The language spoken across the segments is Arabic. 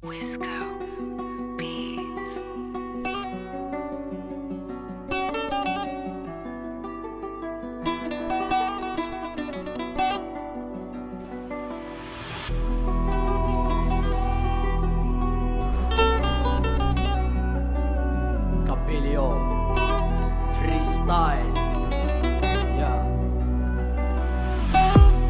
Wisco Beats. كابيليو فري ستايل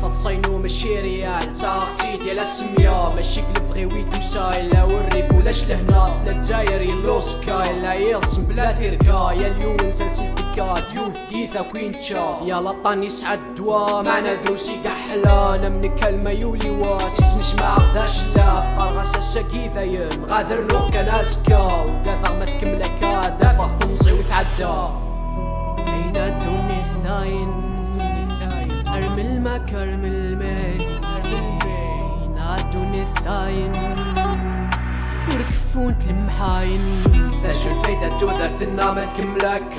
فتصينو ماشي ريال تا اختي ديال السمية ماشي كلف غي ويدو سايل لا والريف ولاش لهنا في الجزائر يلو سكاي لا يرسم بلا ثركا يا اليون سانسيس ديكات يوث ديثا كوينتشا يا لطاني سعد دوا معنا ذوسي كحلا انا من كلمة يولي واسيس نسمع غذاش لا قرغاسة ساكيثا يم غادر نوغ كان ازكا وكاثر ما تكملك دافع تمزي وتعدى اين الدنيا الثاين ارمي الماك ارمي الماء نادوني الثاين وركفون المحاين ذا شو الفايدة تودر ثنا ما تكملك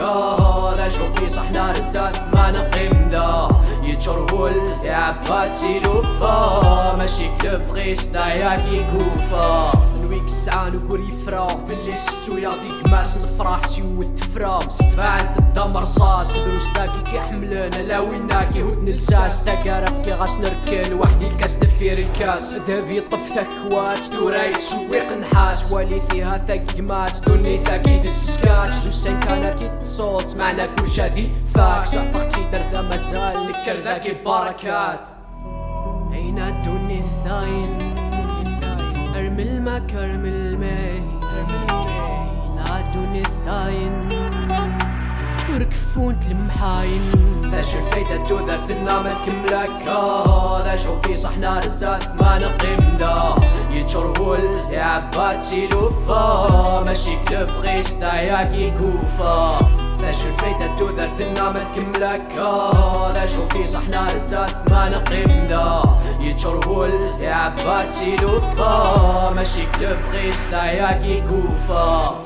ذا شو صحنا رزات ما نقيم ذا يتشرهول يا عباتي لوفا ماشي كلف غيس داياكي كوفا نويك الساعة نقول يفرا في اللي ستو يعطيك ماس نفرح سيو التفرا مستفع تبدا مرصاص دروس تاكي كيحملنا لا ويناكي هود نلساس تاكارف كي غاش نركن وحدي الكاس تفير الكاس دافي طف ثكوات توراي سويق نحاس والي فيها ثقيمات دوني ثاكي ذي السكاتش دوسين كان كي صوت معنا كل شادي فاكس اختي درذا مازال نكر ذاكي بركات اين الدنيا الثاين ارمي الماك ارمي الماء نادوني الثاين وركفون المحاين ذا شو الفايدة تودر ثنا ما تكملك ذا شو كي صحنا رزات ما نقيم ذا يتشرهول يا عباتي لوفا ماشي كلف غيس داياكي كوفا ذا شو الفايدة تودر ثنا ما تكملك ذا شو كي صحنا رزات ما نقيم ذا يتشرهول يا عباتي لوفا ماشي كلف غيس داياكي كوفا